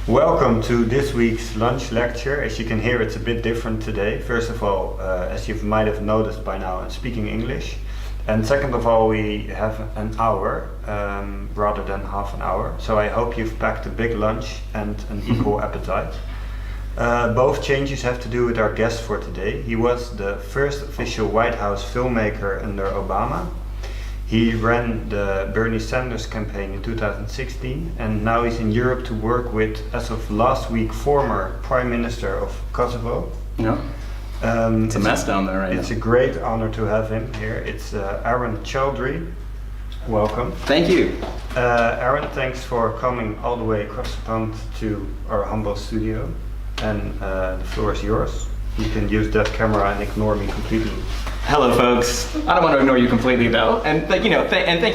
Welcome to this week's lunch lecture. As you can hear, it's a bit different today. First of all, as you might have noticed by now, I'm speaking English. And second of all, we have an hour rather than half an hour. So I hope you've packed a big lunch and an equal appetite. Both changes have to do with our guest for today. He was the first official White House filmmaker under Obama. He ran the Bernie Sanders campaign in 2016, and now he's in Europe to work with, as of last week, former Prime Minister of Kosovo. Yeah. It's a mess down there right now. It's a great honor to have him here. It's Arun Chaudhary. Welcome. Thank you. Arun, thanks for coming all the way across the pond to our humble studio. And the floor is yours. You can use that camera and ignore me completely. Hello, folks. I don't want to ignore you completely, though. And thank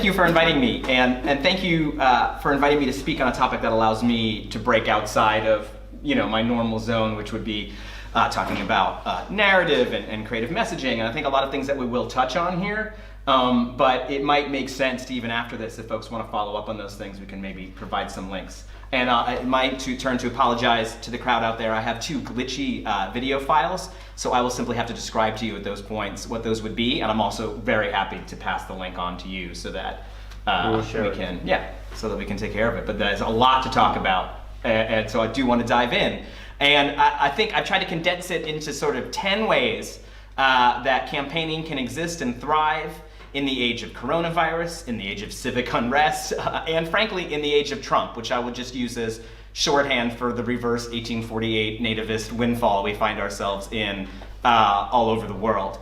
you for inviting me. And thank you for inviting me to speak on a topic that allows me to break outside of my normal zone, which would be talking about narrative and creative messaging. And I think a lot of things that we will touch on here. But it might make sense to, even after this, if folks want to follow up on those things, we can maybe provide some links. And I might turn to apologize to the crowd out there. I have two glitchy video files, so I will simply have to describe to you at those points what those would be. And I'm also very happy to pass the link on to you so that so that we can take care of it. But there's a lot to talk about, and so I do want to dive in. And I think I've tried to condense it into sort of 10 ways that campaigning can exist and thrive in the age of coronavirus, in the age of civic unrest, and frankly, in the age of Trump, which I would just use as shorthand for the reverse 1848 nativist windfall we find ourselves in all over the world.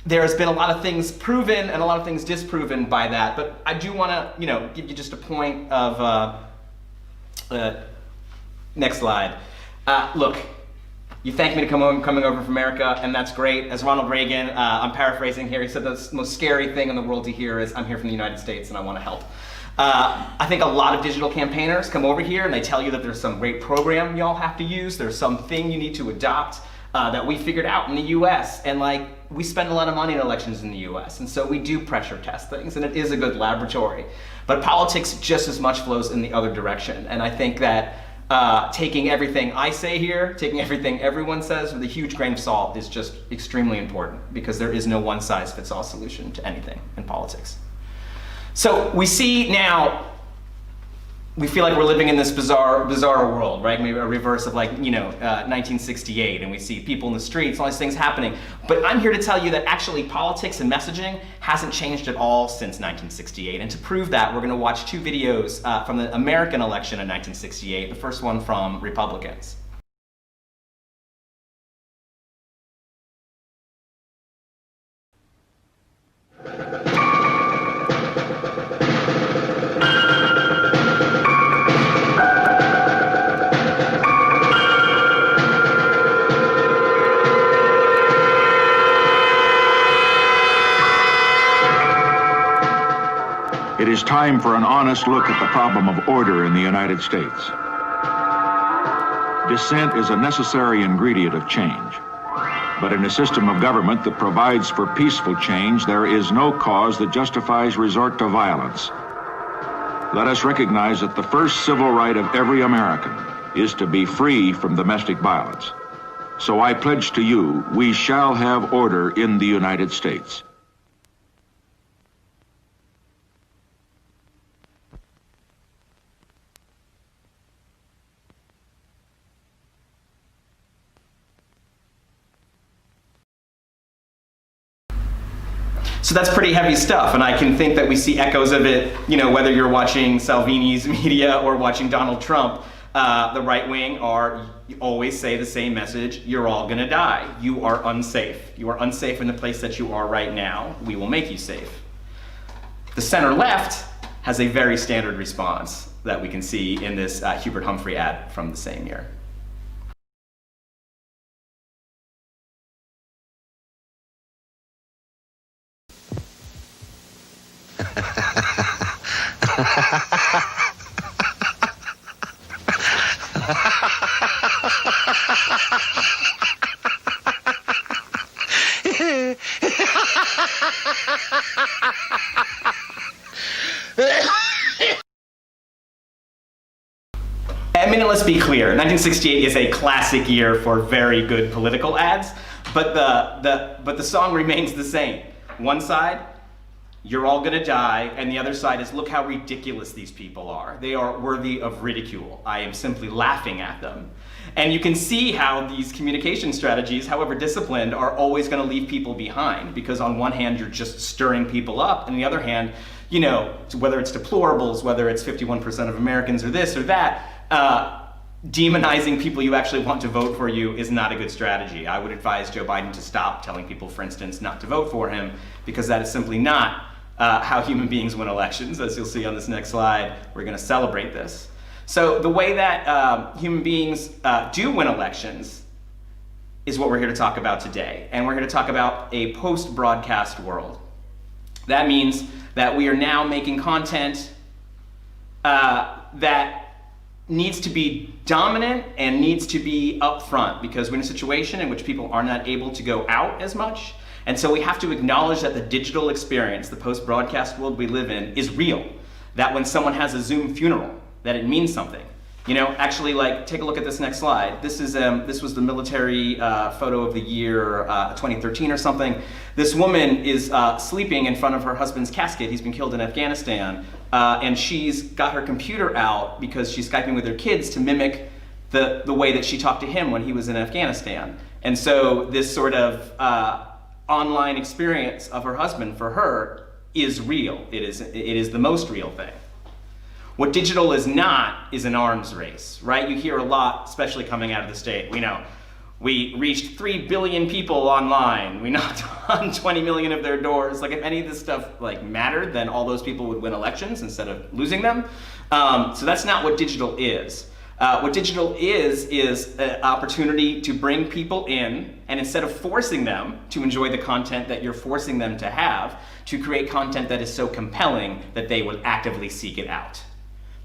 There has been a lot of things proven and a lot of things disproven by that, but I do want to, give you just a point of, next slide. Look. You thanked me to coming over from America, and that's great. As Ronald Reagan, I'm paraphrasing here, he said the most scary thing in the world to hear is, I'm here from the United States and I want to help. I think a lot of digital campaigners come over here and they tell you that there's some great program y'all have to use, there's something you need to adopt that we figured out in the US, and we spend a lot of money in elections in the US, and so we do pressure test things, and it is a good laboratory. But politics just as much flows in the other direction, and I think that taking everything I say here, taking everything everyone says with a huge grain of salt is just extremely important, because there is no one-size-fits-all solution to anything in politics. So we see now, we feel like we're living in this bizarre world, right? Maybe a reverse of 1968, and we see people in the streets, all these things happening. But I'm here to tell you that actually politics and messaging hasn't changed at all since 1968. And to prove that, we're going to watch two videos from the American election in 1968, the first one from Republicans. It is time for an honest look at the problem of order in the United States. Dissent is a necessary ingredient of change. But in a system of government that provides for peaceful change, there is no cause that justifies resort to violence. Let us recognize that the first civil right of every American is to be free from domestic violence. So I pledge to you, we shall have order in the United States. So that's pretty heavy stuff, and I can think that we see echoes of it, whether you're watching Salvini's media or watching Donald Trump. The right wing always say the same message: you're all gonna die. You are unsafe. You are unsafe in the place that you are right now. We will make you safe. The center left has a very standard response that we can see in this Hubert Humphrey ad from the same year. be clear, 1968 is a classic year for very good political ads, but the song remains the same. One side, you're all gonna die, and the other side is, look how ridiculous these people are. They are worthy of ridicule. I am simply laughing at them. And you can see how these communication strategies, however disciplined, are always gonna leave people behind, because on one hand, you're just stirring people up, and on the other hand, you know, whether it's deplorables, whether it's 51% of Americans or this or that, demonizing people you actually want to vote for you is not a good strategy. I would advise Joe Biden to stop telling people, for instance, not to vote for him, because that is simply not how human beings win elections. As you'll see on this next slide, we're gonna celebrate this. So the way that human beings do win elections is what we're here to talk about today. And we're here to talk about a post-broadcast world. That means that we are now making content that needs to be dominant and needs to be upfront, because we're in a situation in which people are not able to go out as much. And so we have to acknowledge that the digital experience, the post-broadcast world we live in, is real. That when someone has a Zoom funeral, that it means something. You know, actually, like, take a look at this next slide. This was the military photo of the year 2013 or something. This woman is sleeping in front of her husband's casket. He's been killed in Afghanistan. And she's got her computer out because she's Skyping with her kids to mimic the way that she talked to him when he was in Afghanistan. And so this sort of online experience of her husband for her is real. It is the most real thing. What digital is not is an arms race, right? You hear a lot, especially coming out of the state. We reached 3 billion people online. We knocked on 20 million of their doors. Like, if any of this stuff like mattered, then all those people would win elections instead of losing them. So that's not what digital is. What digital is an opportunity to bring people in, and instead of forcing them to enjoy the content that you're forcing them to have, to create content that is so compelling that they will actively seek it out.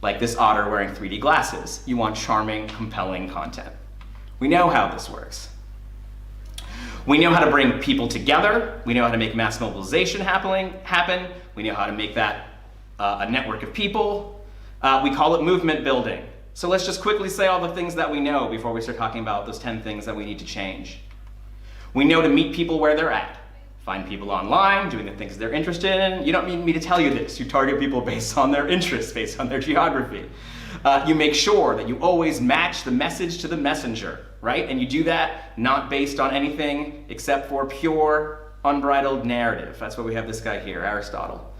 Like this otter wearing 3D glasses. You want charming, compelling content. We know how this works. We know how to bring people together. We know how to make mass mobilization happen. We know how to make that a network of people. We call it movement building. So let's just quickly say all the things that we know before we start talking about those 10 things that we need to change. We know to meet people where they're at. Find people online, doing the things they're interested in. You don't need me to tell you this. You target people based on their interests, based on their geography. You make sure that you always match the message to the messenger, right? And you do that not based on anything except for pure, unbridled narrative. That's why we have this guy here, Aristotle,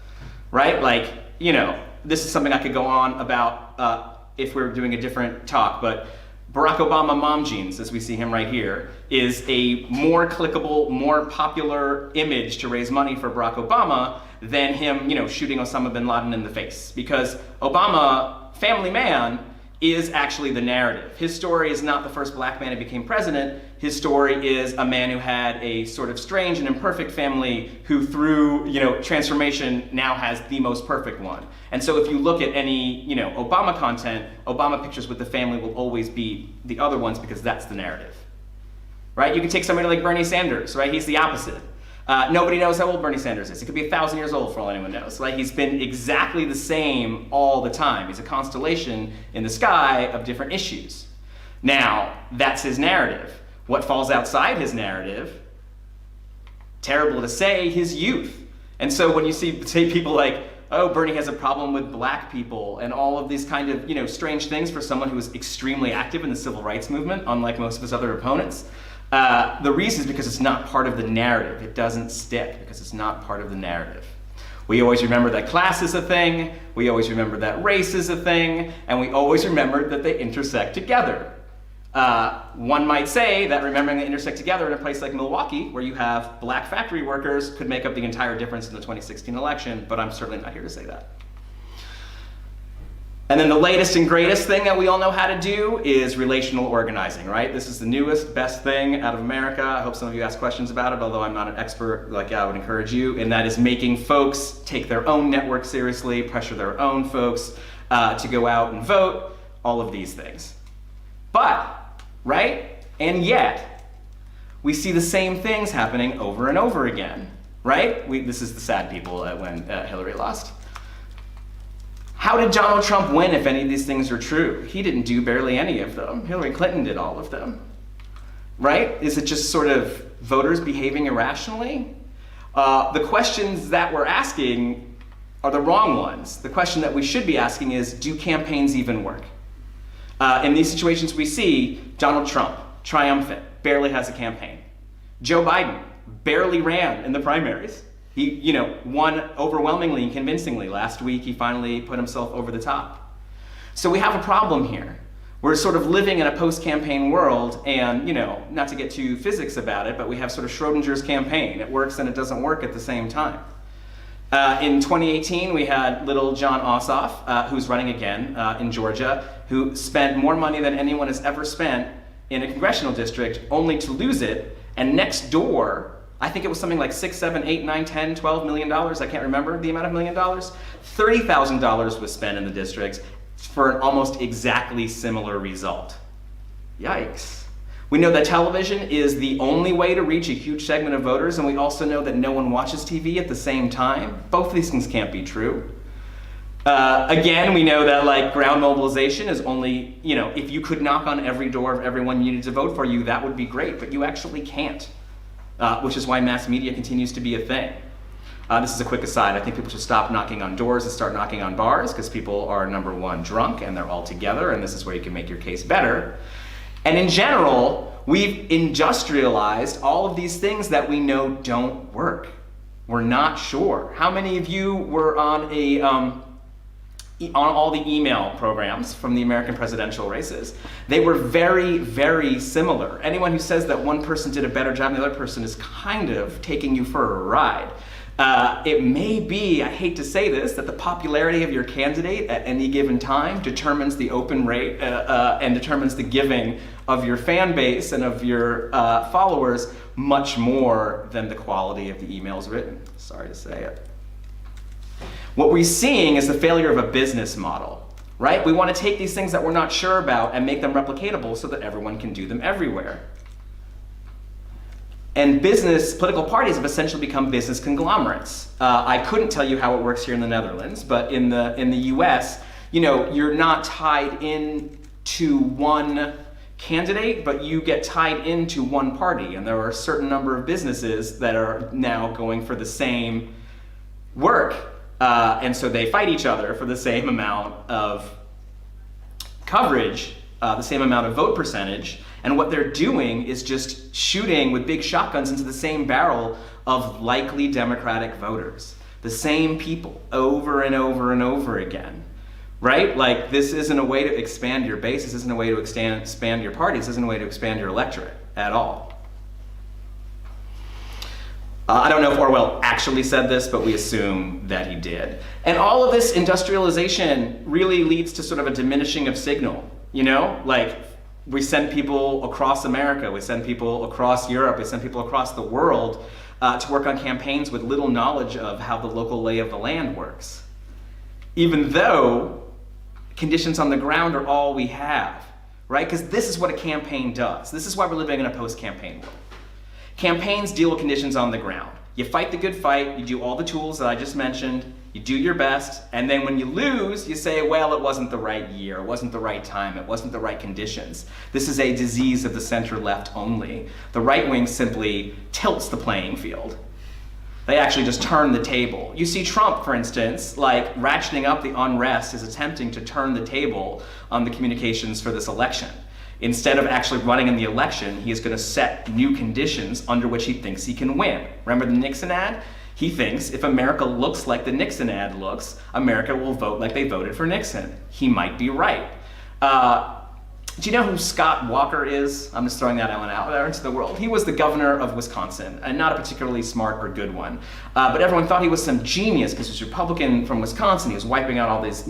right? Like, you know, this is something I could go on about if we were doing a different talk, but Barack Obama mom jeans, as we see him right here, is a more clickable, more popular image to raise money for Barack Obama than him, you know, shooting Osama bin Laden in the face. Because Obama, family man, is actually the narrative. His story is not the first black man who became president. His story is a man who had a sort of strange and imperfect family who through, you know, transformation now has the most perfect one. And so if you look at any, you know, Obama content, Obama pictures with the family will always be the other ones because that's the narrative, right? You can take somebody like Bernie Sanders, right? He's the opposite. Nobody knows how old Bernie Sanders is. He could be 1,000 years old for all anyone knows. Like, he's been exactly the same all the time. He's a constellation in the sky of different issues. Now, that's his narrative. What falls outside his narrative, terrible to say, his youth. And so when you say people like, oh, Bernie has a problem with black people and all of these kind of, you know, strange things for someone who was extremely active in the civil rights movement, unlike most of his other opponents, the reason is because it's not part of the narrative. It doesn't stick because it's not part of the narrative. We always remember that class is a thing, we always remember that race is a thing, and we always remember that they intersect together. One might say that remembering they intersect together in a place like Milwaukee, where you have black factory workers, could make up the entire difference in the 2016 election, but I'm certainly not here to say that. And then the latest and greatest thing that we all know how to do is relational organizing, right? This is the newest, best thing out of America. I hope some of you ask questions about it, although I'm not an expert like I would encourage you, and that is making folks take their own network seriously, pressure their own folks to go out and vote, all of these things. But, right? And yet, we see the same things happening over and over again, right? This is the sad people when Hillary lost. How did Donald Trump win if any of these things are true? He didn't do barely any of them. Hillary Clinton did all of them, right? Is it just sort of voters behaving irrationally? The questions that we're asking are the wrong ones. The question that we should be asking is, do campaigns even work? In these situations we see Donald Trump, triumphant, barely has a campaign. Joe Biden barely ran in the primaries. He, won overwhelmingly and convincingly. Last week, he finally put himself over the top. So we have a problem here. We're sort of living in a post-campaign world, and, not to get too physics about it, but we have sort of Schrodinger's campaign. It works and it doesn't work at the same time. In 2018, we had little John Ossoff, who's running again in Georgia, who spent more money than anyone has ever spent in a congressional district, only to lose it. And next door, I think it was something like $6, $7, $8, $9, $10, $12 million. I can't remember the amount of $1 million. $30,000 was spent in the districts for an almost exactly similar result. Yikes. We know that television is the only way to reach a huge segment of voters, and we also know that no one watches TV at the same time. Both of these things can't be true. Again, we know that ground mobilization is only, if you could knock on every door of everyone you needed to vote for you, that would be great, but you actually can't. Which is why mass media continues to be a thing. This is a quick aside. I think people should stop knocking on doors and start knocking on bars, because people are, number one, drunk and they're all together, and this is where you can make your case better. And in general, we've industrialized all of these things that we know don't work. We're not sure. How many of you were on all the email programs from the American presidential races? They were very, very similar. Anyone who says that one person did a better job than the other person is kind of taking you for a ride. It may be, I hate to say this, that the popularity of your candidate at any given time determines the open rate and determines the giving of your fan base and of your followers much more than the quality of the emails written. Sorry to say it. What we're seeing is the failure of a business model, right? We want to take these things that we're not sure about and make them replicatable so that everyone can do them everywhere. And political parties have essentially become business conglomerates. I couldn't tell you how it works here in the Netherlands, but in the US, you're not tied in to one candidate, but you get tied into one party. And there are a certain number of businesses that are now going for the same work. And so they fight each other for the same amount of coverage, the same amount of vote percentage, and what they're doing is just shooting with big shotguns into the same barrel of likely Democratic voters. The same people over and over and over again, right? This isn't a way to expand your base, this isn't a way to expand your party, this isn't a way to expand your electorate at all. I don't know if Orwell actually said this, but we assume that he did. And all of this industrialization really leads to sort of a diminishing of signal, we send people across America, we send people across Europe, we send people across the world to work on campaigns with little knowledge of how the local lay of the land works. Even though conditions on the ground are all we have, right? Because this is what a campaign does. This is why we're living in a post-campaign world. Campaigns deal with conditions on the ground. You fight the good fight, you do all the tools that I just mentioned, you do your best, and then when you lose, you say, well, it wasn't the right year, it wasn't the right time, it wasn't the right conditions. This is a disease of the center-left only. The right wing simply tilts the playing field. They actually just turn the table. You see Trump, for instance, ratcheting up the unrest is attempting to turn the table on the communications for this election. Instead of actually running in the election, he is going to set new conditions under which he thinks he can win. Remember the Nixon ad? He thinks if America looks like the Nixon ad looks, America will vote like they voted for Nixon. He might be right. Do you know who Scott Walker is? I'm just throwing that one out there into the world. He was the governor of Wisconsin, and not a particularly smart or good one. But everyone thought he was some genius because he was Republican from Wisconsin. He was wiping out all these,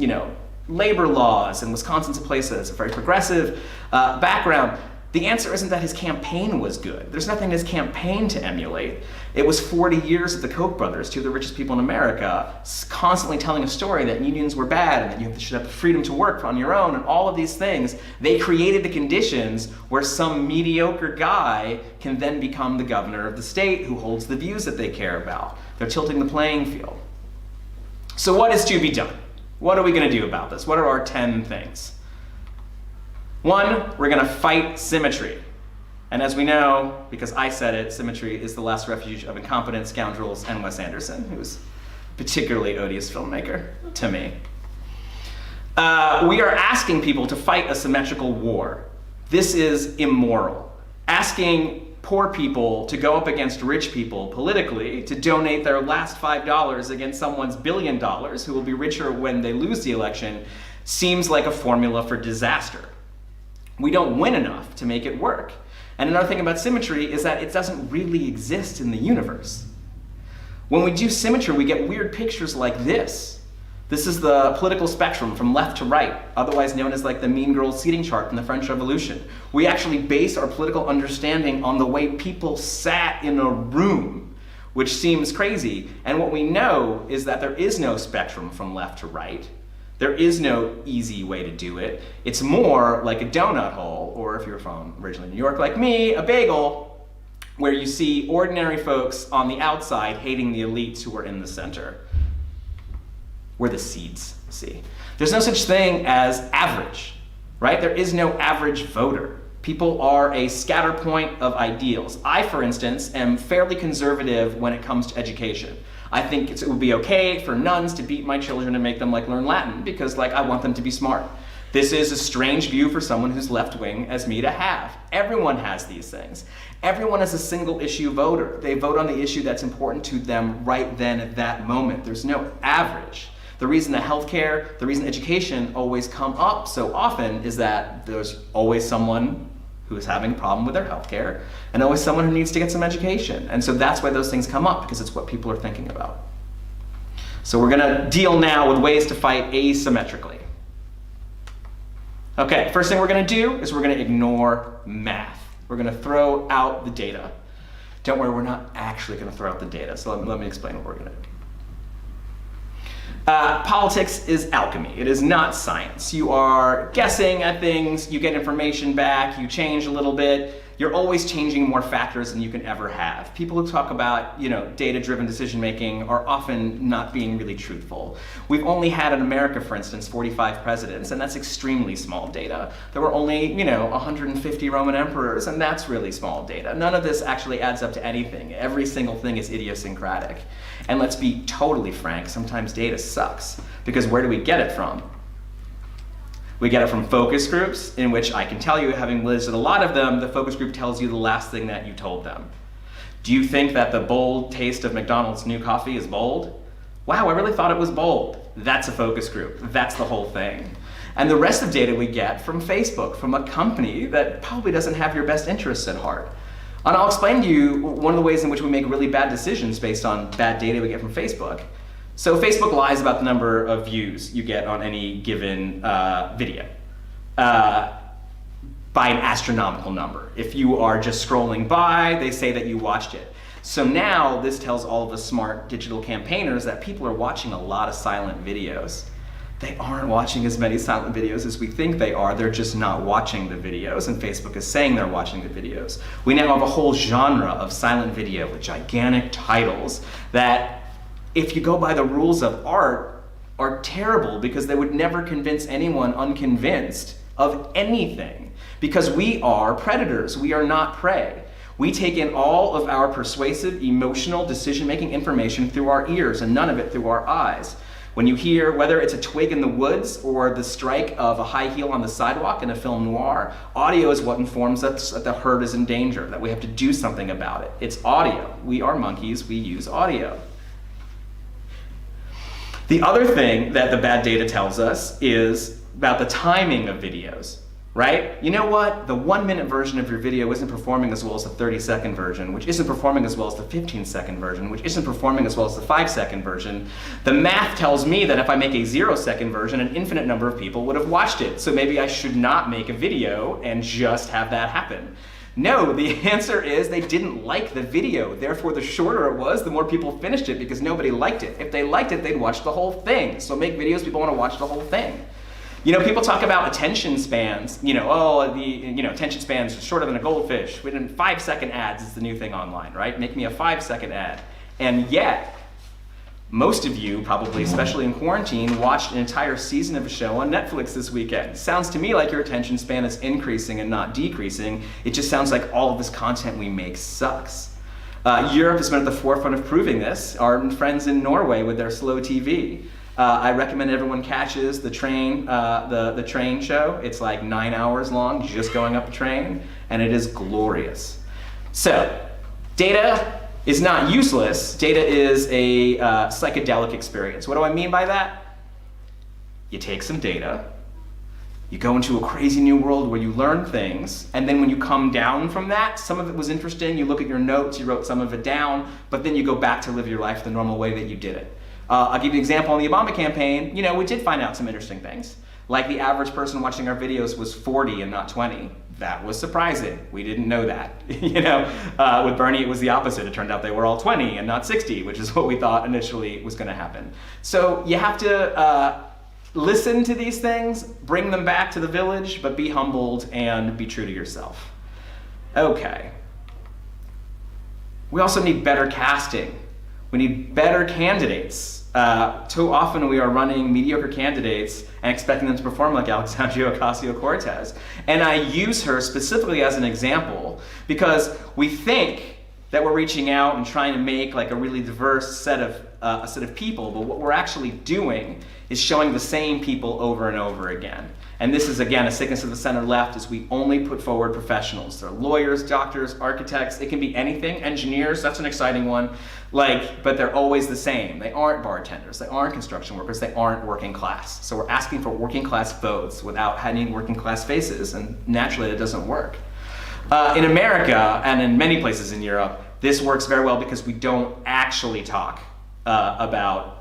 labor laws, and Wisconsin's a place that's a very progressive background. The answer isn't that his campaign was good. There's nothing in his campaign to emulate. It was 40 years of the Koch brothers, two of the richest people in America, constantly telling a story that unions were bad and that you should have the freedom to work on your own and all of these things. They created the conditions where some mediocre guy can then become the governor of the state who holds the views that they care about. They're tilting the playing field. So what is to be done? What are we going to do about this? What are our 10 things? 1, we're going to fight symmetry. And as we know, because I said it, symmetry is the last refuge of incompetent scoundrels and Wes Anderson, who was a particularly odious filmmaker to me. We are asking people to fight a symmetrical war. This is immoral. Asking poor people to go up against rich people politically, to donate their last $5 against someone's $1 billion who will be richer when they lose the election, seems like a formula for disaster. We don't win enough to make it work. And another thing about symmetry is that it doesn't really exist in the universe. When we do symmetry, we get weird pictures like this. This is the political spectrum from left to right, otherwise known as like the Mean Girls seating chart from the French Revolution. We actually base our political understanding on the way people sat in a room, which seems crazy. And what we know is that there is no spectrum from left to right. There is no easy way to do it. It's more like a donut hole, or if you're from originally New York like me, a bagel, where you see ordinary folks on the outside hating the elites who are in the center. We're the seeds, see. There's no such thing as average, right? There is no average voter. People are a scatter point of ideals. I, for instance, am fairly conservative when it comes to education. I think it would be okay for nuns to beat my children and make them learn Latin because I want them to be smart. This is a strange view for someone who's left-wing as me to have. Everyone has these things. Everyone is a single issue voter. They vote on the issue that's important to them right then at that moment. There's no average. The reason that healthcare, the reason education always come up so often is that there's always someone who is having a problem with their healthcare and always someone who needs to get some education. And so that's why those things come up, because it's what people are thinking about. So we're gonna deal now with ways to fight asymmetrically. Okay, first thing we're gonna do is we're gonna ignore math. We're gonna throw out the data. Don't worry, we're not actually gonna throw out the data, so let me explain what we're gonna do. Politics is alchemy. It is not science. You are guessing at things, you get information back, you change a little bit. You're always changing more factors than you can ever have. People who talk about, data-driven decision-making are often not being really truthful. We've only had in America, for instance, 45 presidents, and that's extremely small data. There were only, 150 Roman emperors, and that's really small data. None of this actually adds up to anything. Every single thing is idiosyncratic. And let's be totally frank, sometimes data sucks, because where do we get it from? We get it from focus groups, in which I can tell you, having visited a lot of them, the focus group tells you the last thing that you told them. Do you think that the bold taste of McDonald's new coffee is bold? Wow, I really thought it was bold. That's a focus group. That's the whole thing. And the rest of data we get from Facebook, from a company that probably doesn't have your best interests at heart. And I'll explain to you one of the ways in which we make really bad decisions based on bad data we get from Facebook. So Facebook lies about the number of views you get on any given video by an astronomical number. If you are just scrolling by, they say that you watched it. So now this tells all of the smart digital campaigners that people are watching a lot of silent videos. They aren't watching as many silent videos as we think they are. They're just not watching the videos, and Facebook is saying they're watching the videos. We now have a whole genre of silent video with gigantic titles that, if you go by the rules of art, are terrible because they would never convince anyone unconvinced of anything. Because we are predators, we are not prey. We take in all of our persuasive, emotional, decision-making information through our ears and none of it through our eyes. When you hear, whether it's a twig in the woods or the strike of a high heel on the sidewalk in a film noir, audio is what informs us that the herd is in danger, that we have to do something about it. It's audio. We are monkeys, we use audio. The other thing that the bad data tells us is about the timing of videos, right? You know what? The 1-minute version of your video isn't performing as well as the 30-second version, which isn't performing as well as the 15-second version, which isn't performing as well as the 5-second version. The math tells me that if I make a 0-second version, an infinite number of people would have watched it. So maybe I should not make a video and just have that happen. No, the answer is they didn't like the video. Therefore, the shorter it was, the more people finished it because nobody liked it. If they liked it, they'd watch the whole thing. So make videos people want to watch the whole thing. People talk about attention spans. Attention spans are shorter than a goldfish. Within 5-second ads is the new thing online, right? Make me a 5-second ad. And yet, Most of you, probably especially in quarantine, watched an entire season of a show on Netflix this weekend. Sounds to me like your attention span is increasing and not decreasing. It just sounds like all of this content we make sucks. Europe has been at the forefront of proving this. Our friends in Norway with their slow TV. I recommend everyone catches the train, the train show. It's like 9 hours long, just going up a train, and it is glorious. So, data is not useless. Data is a psychedelic experience. What do I mean by that? You take some data, you go into a crazy new world where you learn things, and then when you come down from that, some of it was interesting, you look at your notes, you wrote some of it down, but then you go back to live your life the normal way that you did it. I'll give you an example on the Obama campaign. You know, we did find out some interesting things. Like the average person watching our videos was 40 and not 20. That was surprising. We didn't know that. You know, with Bernie it was the opposite. It turned out they were all 20 and not 60, which is what we thought initially was going to happen. So you have to listen to these things, bring them back to the village, but be humbled and be true to yourself. Okay. We also need better casting. We need better candidates. Too often we are running mediocre candidates and expecting them to perform like Alexandria Ocasio-Cortez. And I use her specifically as an example because we think that we're reaching out and trying to make like a really diverse set of people, but what we're actually doing is showing the same people over and over again. And this is, again, a sickness of the center left, is we only put forward professionals. They're lawyers, doctors, architects, it can be anything, engineers, that's an exciting one, but they're always the same. They aren't bartenders, they aren't construction workers, they aren't working class. So we're asking for working class votes without having working class faces, and naturally it doesn't work. In America, and in many places in Europe, this works very well because we don't actually talk about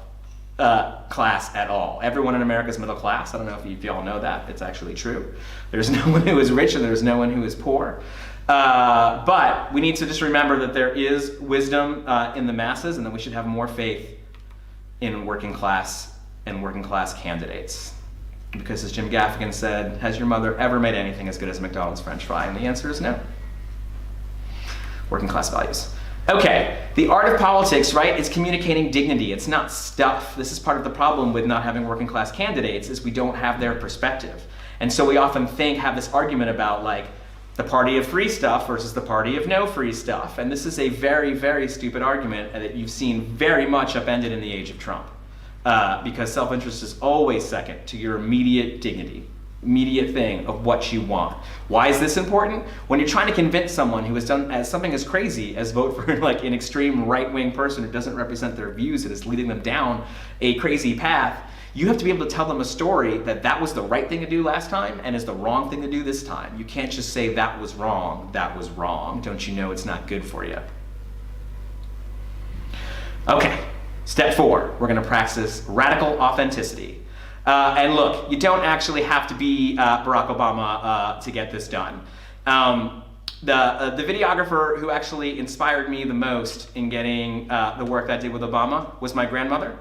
class at all. Everyone in America is middle class. I don't know if you all know that. It's actually true. There's no one who is rich and there's no one who is poor. But we need to just remember that there is wisdom in the masses, and that we should have more faith in working class and working class candidates. Because as Jim Gaffigan said, has your mother ever made anything as good as McDonald's French fry? And the answer is no. Working class values. Okay, the art of politics, right, is communicating dignity. It's not stuff. This is part of the problem with not having working class candidates, is we don't have their perspective. And so we often have this argument about like the party of free stuff versus the party of no free stuff. And this is a very, very stupid argument that you've seen very much upended in the age of Trump. Because self-interest is always second to your immediate dignity. Immediate thing of what you want. Why is this important? When you're trying to convince someone who has done something as crazy as vote for like an extreme right-wing person who doesn't represent their views and is leading them down a crazy path, you have to be able to tell them a story that was the right thing to do last time and is the wrong thing to do this time. You can't just say that was wrong, don't you know it's not good for you? Okay, step 4, we're gonna practice radical authenticity. And look, you don't actually have to be Barack Obama to get this done. The videographer who actually inspired me the most in getting the work that I did with Obama was my grandmother,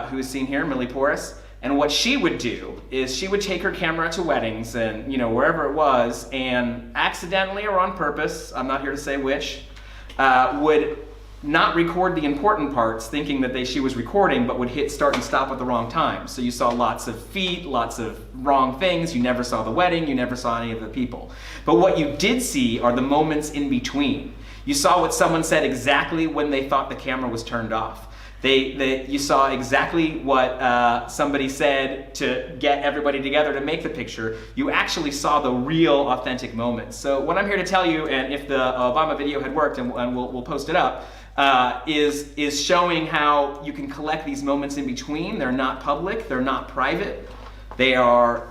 who is seen here, Millie Porras. And what she would do is she would take her camera to weddings and wherever it was, and accidentally or on purpose, I'm not here to say which, would not record the important parts thinking that she was recording, but would hit start and stop at the wrong time. So you saw lots of feet, lots of wrong things, you never saw the wedding, you never saw any of the people. But what you did see are the moments in between. You saw what someone said exactly when they thought the camera was turned off. You saw exactly what somebody said to get everybody together to make the picture. You actually saw the real authentic moments. So what I'm here to tell you, and if the Obama video had worked, and we'll post it up, is showing how you can collect these moments in between. They're not public, they're not private. They are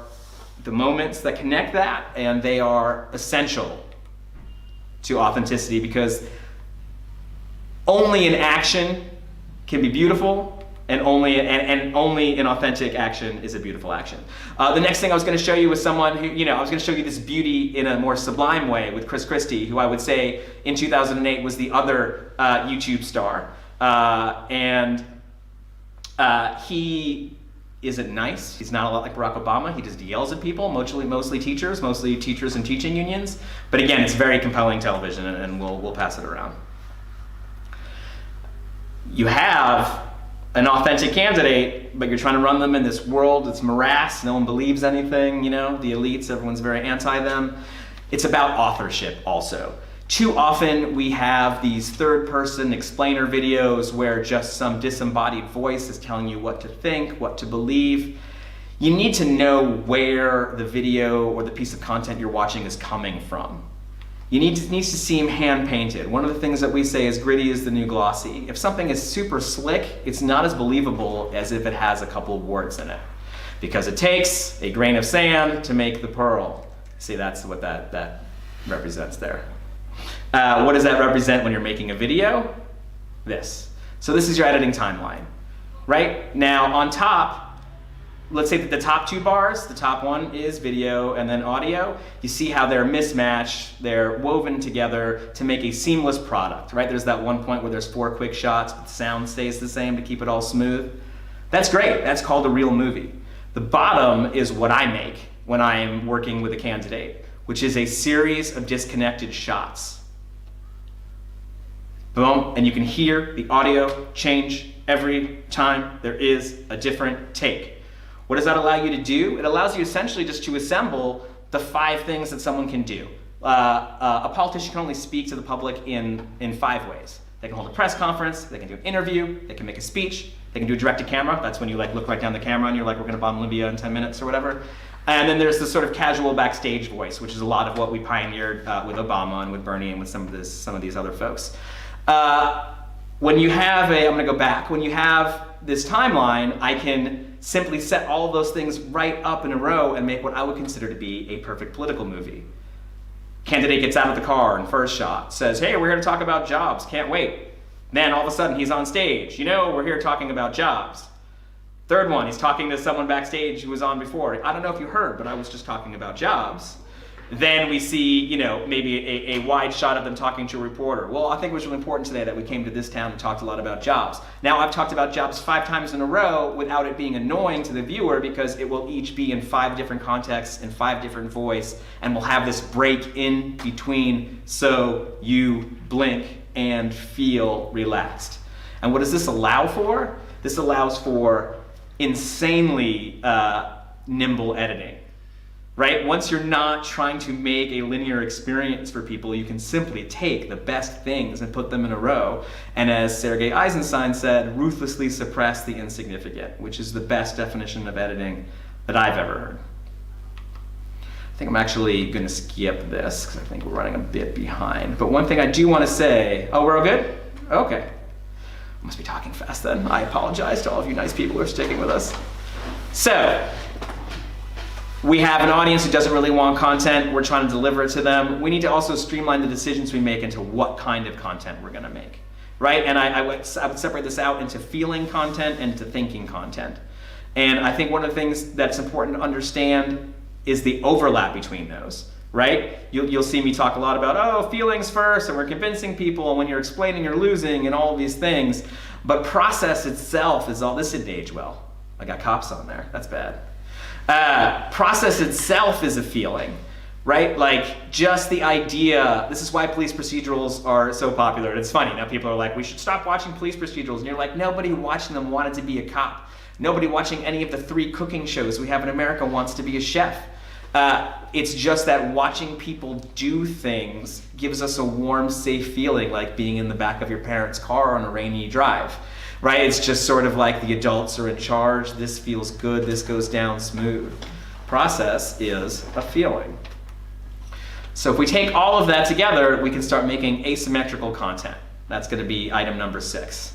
the moments that connect that, and they are essential to authenticity, because only an action can be beautiful, and only an authentic action is a beautiful action. The next thing I was going to show you was someone who, I was going to show you this beauty in a more sublime way with Chris Christie, who I would say in 2008 was the other YouTube star. He isn't nice. He's not a lot like Barack Obama. He just yells at people, mostly teachers and teaching unions. But again, it's very compelling television, and we'll pass it around. You have an authentic candidate, but you're trying to run them in this world, it's morass, no one believes anything, you know, the elites, everyone's very anti them. It's about authorship also. Too often we have these third-person explainer videos where just some disembodied voice is telling you what to think, what to believe. You need to know where the video or the piece of content you're watching is coming from. It needs to seem hand-painted. One of the things that we say is gritty is the new glossy. If something is super slick, it's not as believable as if it has a couple of warts in it. Because it takes a grain of sand to make the pearl. See, that's what that represents there. What does that represent when you're making a video? This. So this is your editing timeline, right? Now on top, let's say that the top 2 bars, the top one is video and then audio. You see how they're mismatched, they're woven together to make a seamless product, right? There's that one point where there's 4 quick shots, but the sound stays the same to keep it all smooth. That's great, that's called a real movie. The bottom is what I make when I'm working with a candidate, which is a series of disconnected shots. Boom, and you can hear the audio change every time there is a different take. What does that allow you to do? It allows you essentially just to assemble the 5 things that someone can do. A politician can only speak to the public in 5 ways. They can hold a press conference, they can do an interview, they can make a speech, they can do a direct to camera. That's when you like look right down the camera and you're like, we're gonna bomb Libya in 10 minutes or whatever. And then there's the sort of casual backstage voice, which is a lot of what we pioneered with Obama and with Bernie and with some of these other folks. When you have I'm gonna go back, when you have this timeline, I can simply set all of those things right up in a row and make what I would consider to be a perfect political movie. Candidate gets out of the car in first shot, says, hey, we're here to talk about jobs, can't wait. Then all of a sudden he's on stage, you know, we're here talking about jobs. Third one, he's talking to someone backstage who was on before. I don't know if you heard, but I was just talking about jobs. Then we see, you know, maybe a wide shot of them talking to a reporter. Well, I think it was really important today that we came to this town and talked a lot about jobs. Now I've talked about jobs 5 times in a row without it being annoying to the viewer because it will each be in 5 different contexts and 5 different voice, and we'll have this break in between so you blink and feel relaxed. And what does this allow for? This allows for insanely nimble editing. Right? Once you're not trying to make a linear experience for people, you can simply take the best things and put them in a row. And as Sergei Eisenstein said, ruthlessly suppress the insignificant, which is the best definition of editing that I've ever heard. I think I'm actually going to skip this because I think we're running a bit behind. But one thing I do want to say, oh, we're all good? Okay. I must be talking fast then. I apologize to all of you nice people who are sticking with us. So, we have an audience who doesn't really want content. We're trying to deliver it to them. We need to also streamline the decisions we make into what kind of content we're going to make, right? And I would separate this out into feeling content and into thinking content. And I think one of the things that's important to understand is the overlap between those, right? You'll see me talk a lot about, oh, feelings first, and we're convincing people, and when you're explaining, you're losing, and all of these things. But process itself is all, this didn't age well. I got cops on there, that's bad. Process itself is a feeling, right? Like just the idea, this is why police procedurals are so popular. And it's funny, now people are like, we should stop watching police procedurals. And you're like, nobody watching them wanted to be a cop. Nobody watching any of the 3 cooking shows we have in America wants to be a chef. It's just that watching people do things gives us a warm, safe feeling like being in the back of your parents' car on a rainy drive. Right? It's just sort of like the adults are in charge, this feels good, this goes down smooth. Process is a feeling. So if we take all of that together, we can start making asymmetrical content. That's going to be item number 6.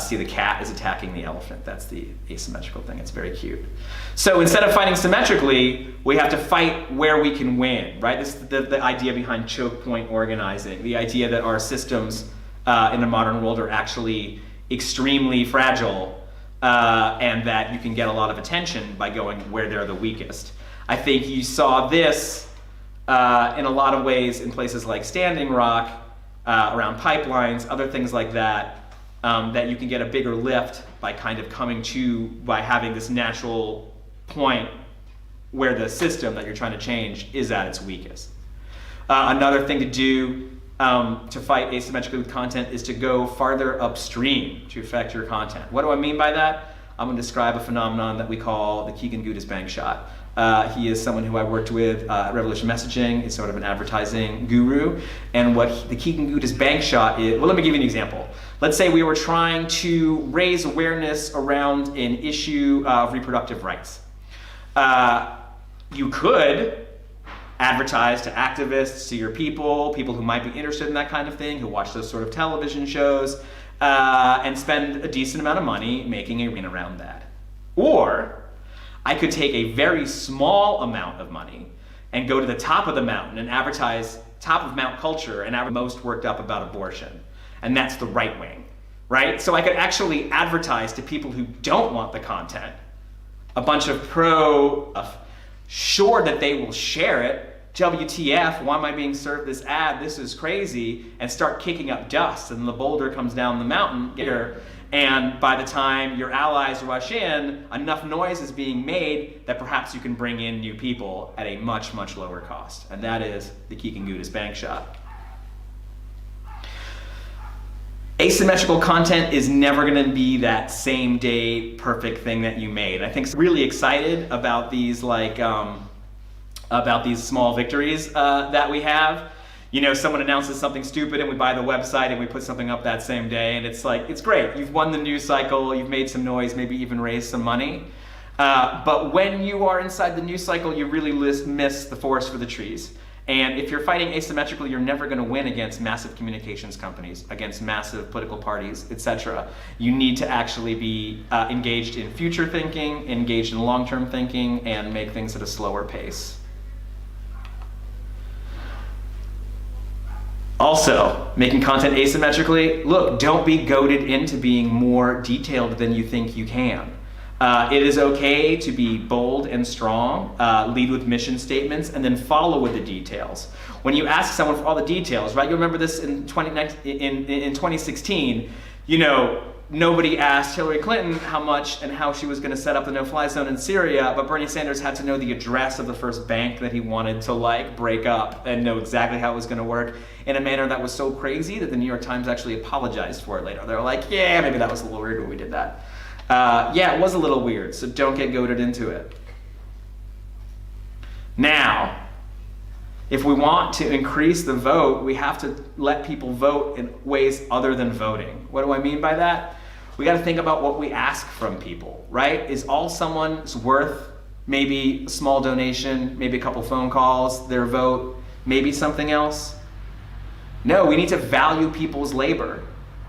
See, the cat is attacking the elephant. That's the asymmetrical thing. It's very cute. So instead of fighting symmetrically, we have to fight where we can win, right? This is the idea behind choke point organizing, the idea that our systems in the modern world are actually extremely fragile and that you can get a lot of attention by going where they're the weakest. I think you saw this in a lot of ways in places like Standing Rock, around pipelines, other things like that, that you can get a bigger lift by kind of by having this natural point where the system that you're trying to change is at its weakest. Another thing to do to fight asymmetrical content is to go farther upstream to affect your content. What do I mean by that? I'm going to describe a phenomenon that we call the Keegan-Gudis bank shot. He is someone who I worked with at Revolution Messaging. He's sort of an advertising guru. And what the Keegan-Gudis bank shot is, well, let me give you an example. Let's say we were trying to raise awareness around an issue of reproductive rights. You could advertise to activists, to your people who might be interested in that kind of thing, who watch those sort of television shows, and spend a decent amount of money making a ring around that. Or I could take a very small amount of money and go to the top of the mountain and advertise top of mount culture and I'm most worked up about abortion. And that's the right wing, right? So I could actually advertise to people who don't want the content a bunch of sure that they will share it. WTF, why am I being served this ad? This is crazy, and start kicking up dust, and the boulder comes down the mountain here, and by the time your allies rush in, enough noise is being made that perhaps you can bring in new people at a much, much lower cost. And that is the Keegan-Gudis bank shot. Asymmetrical content is never going to be that same day perfect thing that you made. I think I'm really excited about these about these small victories that we have. You know, someone announces something stupid and we buy the website and we put something up that same day, and it's like, it's great. You've won the news cycle, you've made some noise, maybe even raised some money. But when you are inside the news cycle, you really miss the forest for the trees. And if you're fighting asymmetrically, you're never going to win against massive communications companies, against massive political parties, etc. You need to actually be engaged in future thinking, engaged in long-term thinking, and make things at a slower pace. Also, making content asymmetrically, look, don't be goaded into being more detailed than you think you can. It is okay to be bold and strong, lead with mission statements, and then follow with the details. When you ask someone for all the details, right? You remember this in 2016, you know, nobody asked Hillary Clinton how much and how she was going to set up the no-fly zone in Syria, but Bernie Sanders had to know the address of the first bank that he wanted to break up and know exactly how it was going to work in a manner that was so crazy that the New York Times actually apologized for it later. They were like, yeah, maybe that was a little weird when we did that. Yeah, it was a little weird, so don't get goaded into it. Now, if we want to increase the vote, we have to let people vote in ways other than voting. What do I mean by that? We got to think about what we ask from people, right? Is all someone's worth maybe a small donation, maybe a couple phone calls, their vote, maybe something else? No, we need to value people's labor.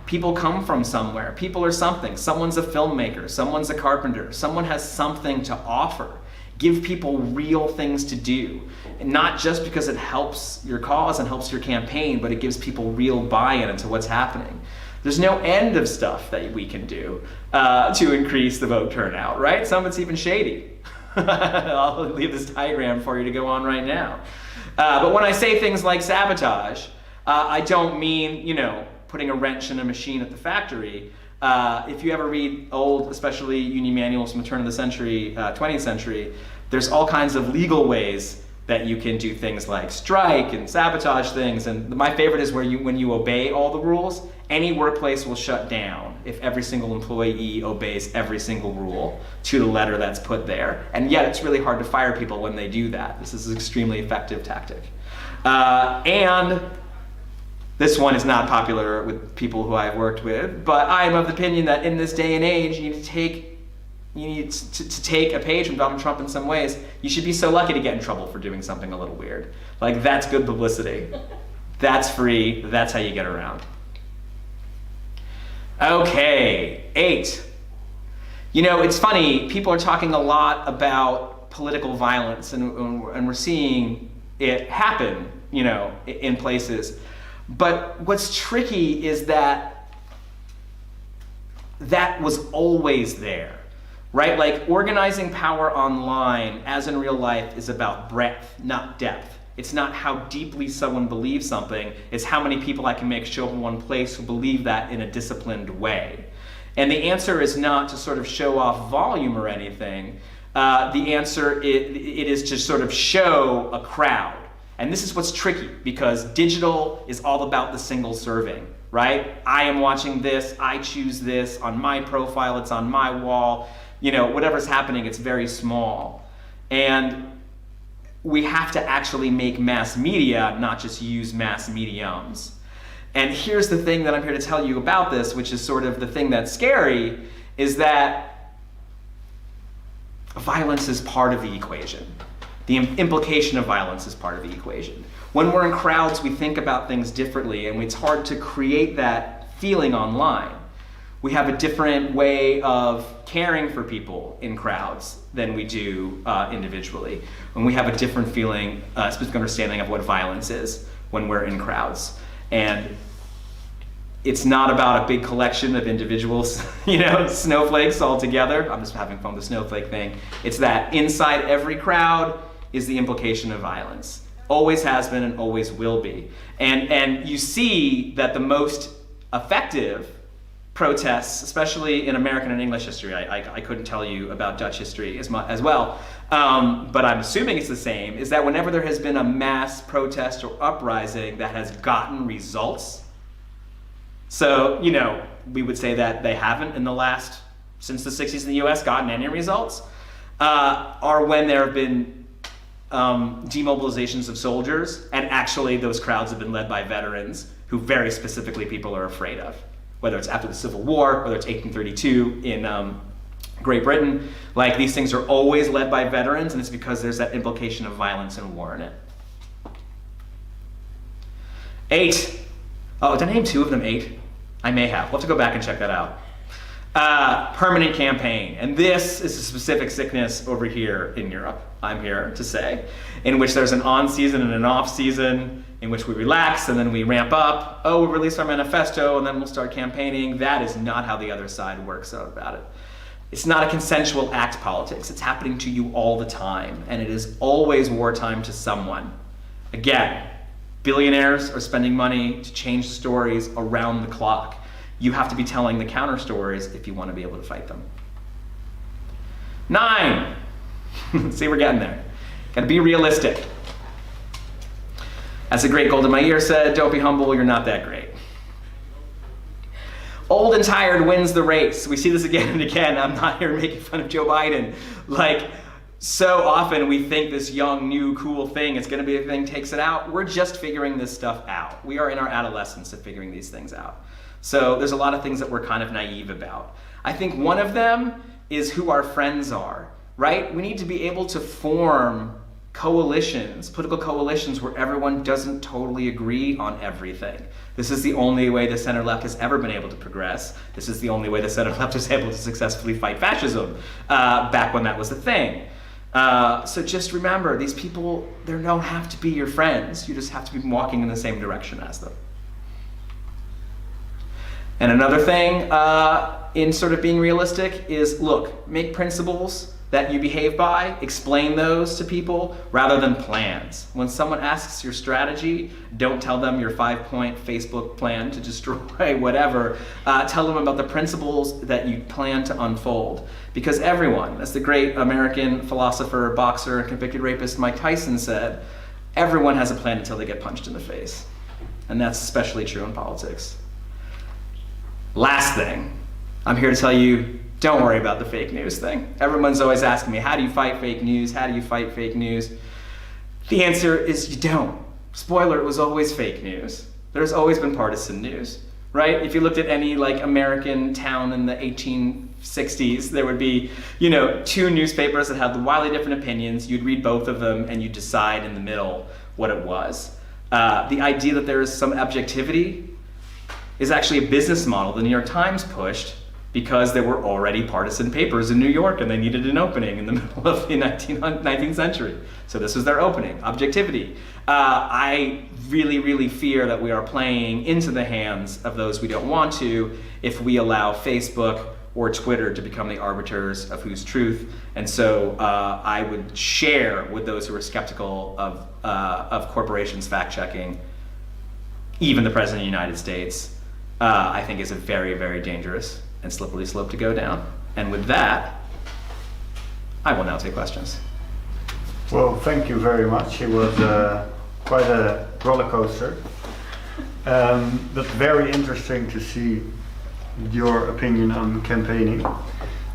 People come from somewhere. People are something. Someone's a filmmaker. Someone's a carpenter. Someone has something to offer. Give people real things to do. And not just because it helps your cause and helps your campaign, but it gives people real buy-in into what's happening. There's no end of stuff that we can do to increase the vote turnout, right? Some of it's even shady. I'll leave this diagram for you to go on right now. But when I say things like sabotage, I don't mean, you know, putting a wrench in a machine at the factory. If you ever read old, especially union manuals from the turn of the century, 20th century, there's all kinds of legal ways that you can do things like strike and sabotage things. And my favorite is where when you obey all the rules, any workplace will shut down if every single employee obeys every single rule to the letter that's put there. And yet it's really hard to fire people when they do that. This is an extremely effective tactic. And this one is not popular with people who I've worked with, but I am of the opinion that in this day and age, you need to take a page from Donald Trump in some ways. You should be so lucky to get in trouble for doing something a little weird. Like, that's good publicity. That's free. That's how you get around. Okay, 8. You know, it's funny, people are talking a lot about political violence, and we're seeing it happen, you know, in places. But what's tricky is that was always there, right? Like, organizing power online, as in real life, is about breadth, not depth. It's not how deeply someone believes something, it's how many people I can make show up in one place who believe that in a disciplined way. And the answer is not to sort of show off volume or anything. The answer it is to sort of show a crowd. And this is what's tricky, because digital is all about the single serving, right? I am watching this, I choose this on my profile, it's on my wall, whatever's happening, it's very small. And we have to actually make mass media, not just use mass mediums. And here's the thing that I'm here to tell you about this, which is sort of the thing that's scary, is that violence is part of the equation. The implication of violence is part of the equation. When we're in crowds, we think about things differently, and it's hard to create that feeling online. We have a different way of caring for people in crowds than we do individually. And we have a different feeling, specific understanding of what violence is when we're in crowds. And it's not about a big collection of individuals, snowflakes all together. I'm just having fun with the snowflake thing. It's that inside every crowd is the implication of violence. Always has been and always will be. And you see that the most effective protests, especially in American and English history, I couldn't tell you about Dutch history as well, but I'm assuming it's the same, is that whenever there has been a mass protest or uprising that has gotten results, so, we would say that they haven't since the 60s in the US, gotten any results, are when there have been demobilizations of soldiers, and actually those crowds have been led by veterans who very specifically people are afraid of. Whether it's after the Civil War, whether it's 1832 in Great Britain, these things are always led by veterans, and it's because there's that implication of violence and war in it. 8. Oh, did I name 2 of them 8? I may have. We'll have to go back and check that out. Permanent campaign. And this is a specific sickness over here in Europe, I'm here to say, in which there's an on-season and an off-season, in which we relax and then we ramp up. Oh, we'll release our manifesto and then we'll start campaigning. That is not how the other side works out about it. It's not a consensual act politics. It's happening to you all the time, and it is always wartime to someone. Again, billionaires are spending money to change stories around the clock. You have to be telling the counter stories if you want to be able to fight them. 9. See, we're getting there. Gotta be realistic. As the great Golda Meir said, don't be humble, you're not that great. Old and tired wins the race. We see this again and again. I'm not here making fun of Joe Biden. So often we think this young, new, cool thing is going to be a thing, takes it out. We're just figuring this stuff out. We are in our adolescence of figuring these things out. So there's a lot of things that we're kind of naive about. I think one of them is who our friends are, right? We need to be able to form coalitions, political coalitions, where everyone doesn't totally agree on everything. This is the only way the center-left has ever been able to progress. This is the only way the center-left was able to successfully fight fascism back when that was the thing. So just remember, these people, they don't have to be your friends. You just have to be walking in the same direction as them. And another thing in sort of being realistic is, look, make principles that you behave by, explain those to people rather than plans. When someone asks your strategy, don't tell them your 5-point Facebook plan to destroy whatever. Tell them about the principles that you plan to unfold. Because everyone, as the great American philosopher, boxer, and convicted rapist Mike Tyson said, everyone has a plan until they get punched in the face. And that's especially true in politics. Last thing, I'm here to tell you, don't worry about the fake news thing. Everyone's always asking me, how do you fight fake news? How do you fight fake news? The answer is you don't. Spoiler, it was always fake news. There's always been partisan news, right? If you looked at any American town in the 1860s, there would be, 2 newspapers that had wildly different opinions. You'd read both of them and you'd decide in the middle what it was. The idea that there is some objectivity is actually a business model the New York Times pushed because there were already partisan papers in New York and they needed an opening in the middle of the 19th century. So this was their opening, objectivity. I really, really fear that we are playing into the hands of those we don't want to if we allow Facebook or Twitter to become the arbiters of whose truth. And so I would share with those who are skeptical of corporations fact-checking, even the President of the United States, I think is a very, very dangerous and slippery slope to go down. And with that, I will now take questions. Well, thank you very much. It was quite a roller coaster. But very interesting to see your opinion on campaigning.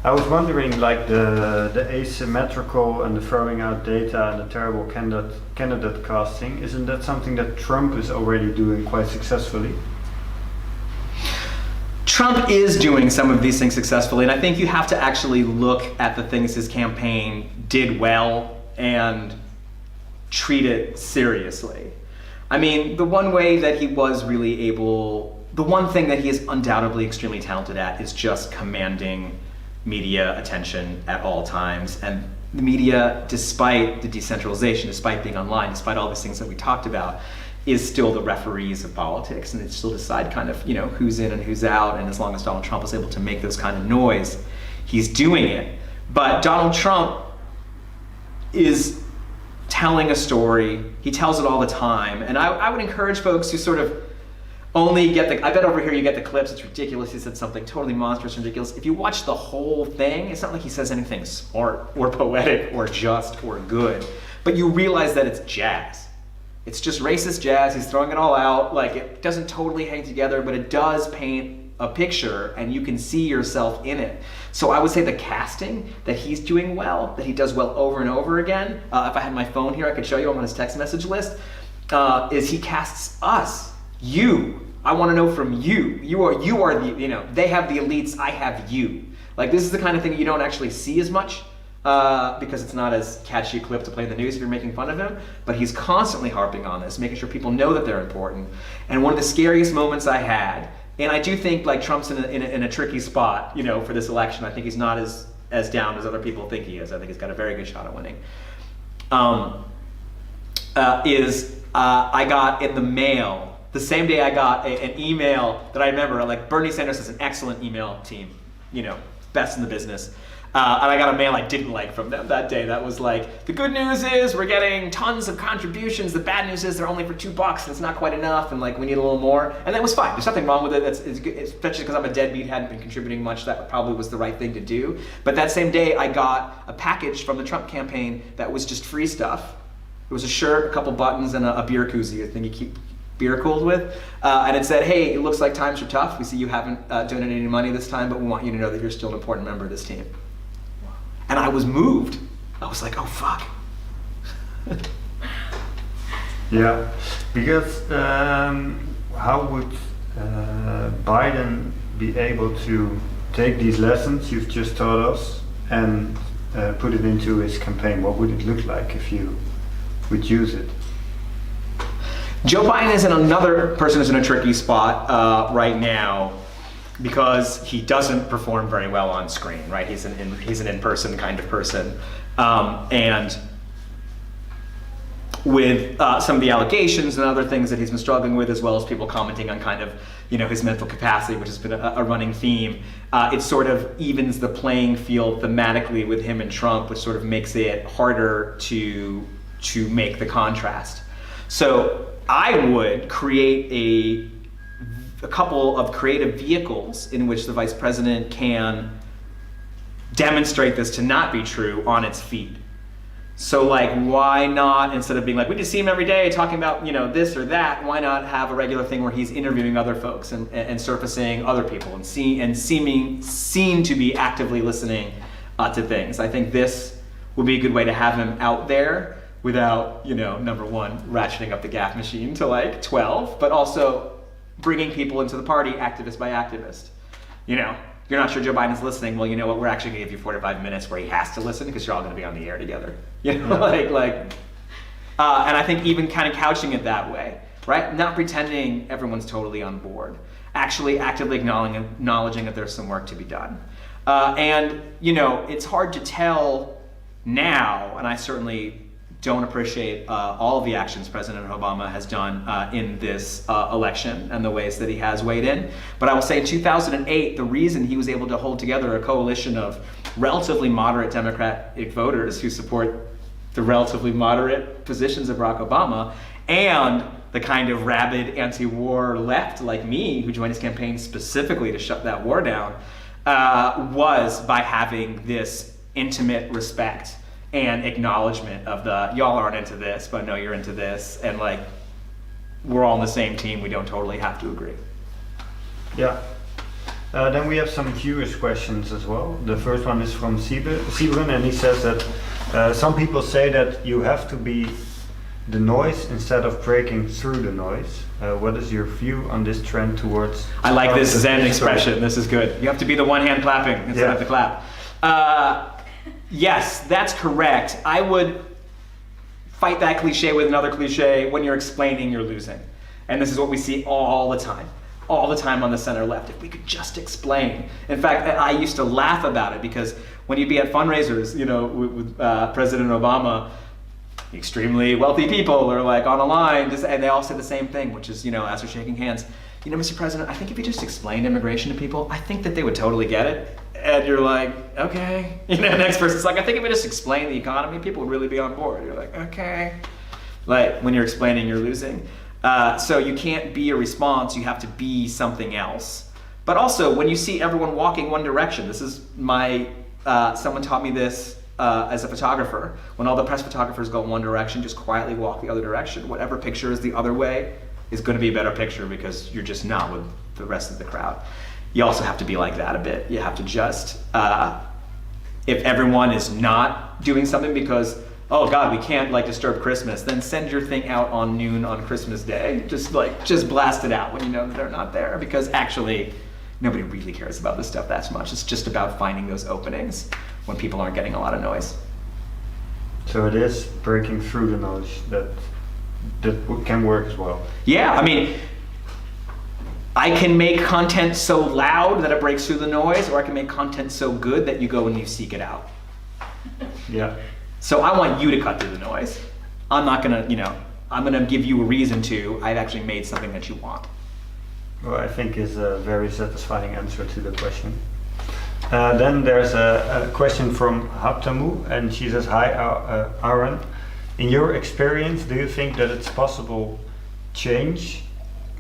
I was wondering, like the asymmetrical and the throwing out data and the terrible candidate casting, isn't that something that Trump is already doing quite successfully? Trump is doing some of these things successfully, and I think you have to actually look at the things his campaign did well and treat it seriously. I mean, the one way that he was really able, the one thing that he is undoubtedly extremely talented at is just commanding media attention at all times. And the media, despite the decentralization, despite being online, despite all these things that we talked about, is still the referees of politics, and they still decide kind of, who's in and who's out. And as long as Donald Trump is able to make those kind of noise, he's doing it. But Donald Trump is telling a story. He tells it all the time. And I would encourage folks who sort of only get I bet over here you get the clips, it's ridiculous, he said something totally monstrous and ridiculous. If you watch the whole thing, it's not like he says anything smart or poetic or just or good, but you realize that it's jazz. It's just racist jazz, he's throwing it all out, like it doesn't totally hang together, but it does paint a picture and you can see yourself in it. So I would say the casting that he's doing well, that he does well over and over again, if I had my phone here I could show you, I'm on his text message list, is he casts us. You, I want to know from you. You are the, they have the elites, I have you. Like this is the kind of thing you don't actually see as much because it's not as catchy a clip to play in the news if you're making fun of him, but he's constantly harping on this, making sure people know that they're important. And one of the scariest moments I had, and I do think like Trump's in a tricky spot, for this election. I think he's not as down as other people think he is. I think he's got a very good shot at winning. I got in the mail, the same day I got an email that I remember, like Bernie Sanders has an excellent email team, best in the business. And I got a mail I didn't like from them that day. That was like, the good news is we're getting tons of contributions. The bad news is they're only for $2 and it's not quite enough and like we need a little more. And that was fine. There's nothing wrong with it. It's good, especially because I'm a deadbeat, hadn't been contributing much. That probably was the right thing to do. But that same day I got a package from the Trump campaign that was just free stuff. It was a shirt, a couple buttons, and a beer koozie, a thing you keep beer cooled with. And it said, hey, it looks like times are tough. We see you haven't donated any money this time, but we want you to know that you're still an important member of this team. And I was moved. I was like, oh, fuck. Yeah, because how would Biden be able to take these lessons you've just taught us and put it into his campaign? What would it look like if you would use it? Joe Biden is another person who's in a tricky spot right now because he doesn't perform very well on screen, right? He's an in-person kind of person. And with some of the allegations and other things that he's been struggling with, as well as people commenting on kind of, his mental capacity, which has been a running theme, it sort of evens the playing field thematically with him and Trump, which sort of makes it harder to make the contrast. So I would create a couple of creative vehicles in which the vice president can demonstrate this to not be true on its feet. So like, why not, instead of being like, we just see him every day talking about, this or that, why not have a regular thing where he's interviewing other folks and surfacing other people and seen to be actively listening to things. I think this would be a good way to have him out there without, number one, ratcheting up the gaffe machine to like 12, but also bringing people into the party, activist by activist. You're not sure Joe Biden's listening, well, you know what, we're actually gonna give you 45 minutes where he has to listen because you're all gonna be on the air together. And I think even kind of couching it that way, right? Not pretending everyone's totally on board, actually actively acknowledging that there's some work to be done. It's hard to tell now, and I certainly don't appreciate all of the actions President Obama has done in this election and the ways that he has weighed in. But I will say in 2008, the reason he was able to hold together a coalition of relatively moderate Democratic voters who support the relatively moderate positions of Barack Obama and the kind of rabid anti-war left like me who joined his campaign specifically to shut that war down was by having this intimate respect and acknowledgement of the y'all aren't into this, but no, you're into this, and like we're all on the same team. We don't totally have to agree. Yeah. Then we have some viewers' questions as well. The first one is from Sibren, and he says that some people say that you have to be the noise instead of breaking through the noise. What is your view on this trend towards... I like this Zen expression. This is good. You have to be the one hand clapping instead of the clap. Yes, that's correct. I would fight that cliche with another cliche. When you're explaining, you're losing. And this is what we see all the time on the center left. If we could just explain. In fact, I used to laugh about it because when you'd be at fundraisers, you know, with President Obama, extremely wealthy people are like on a line, and they all say the same thing, which is, you know, as they're shaking hands, you know, Mr. President, I think if you just explained immigration to people, I think that they would totally get it. And you're like, okay. You know, the next person's like, I think if we just explain the economy, people would really be on board. You're like, okay. Like, when you're explaining, you're losing. So you can't be a response, you have to be something else. But also, when you see everyone walking one direction, this is my, someone taught me this as a photographer. When all the press photographers go one direction, just quietly walk the other direction. Whatever picture is the other way is going to be a better picture because you're just not with the rest of the crowd. You also have to be like that a bit. You have to just, if everyone is not doing something because, oh God, we can't like disturb Christmas, then send your thing out on noon on Christmas Day. Just blast it out when you know that they're not there, because actually nobody really cares about this stuff that much. It's just about finding those openings when people aren't getting a lot of noise. So it is breaking through the noise that can work as well. Yeah, I mean, I can make content so loud that it breaks through the noise, or I can make content so good that you go and you seek it out. Yeah. So I want you to cut through the noise. I'm not gonna, you know, I'm gonna give you a reason to. I've actually made something that you want. Well, I think is a very satisfying answer to the question. Then there's a question from Haptamu, and she says, hi Arun, in your experience, do you think that it's possible change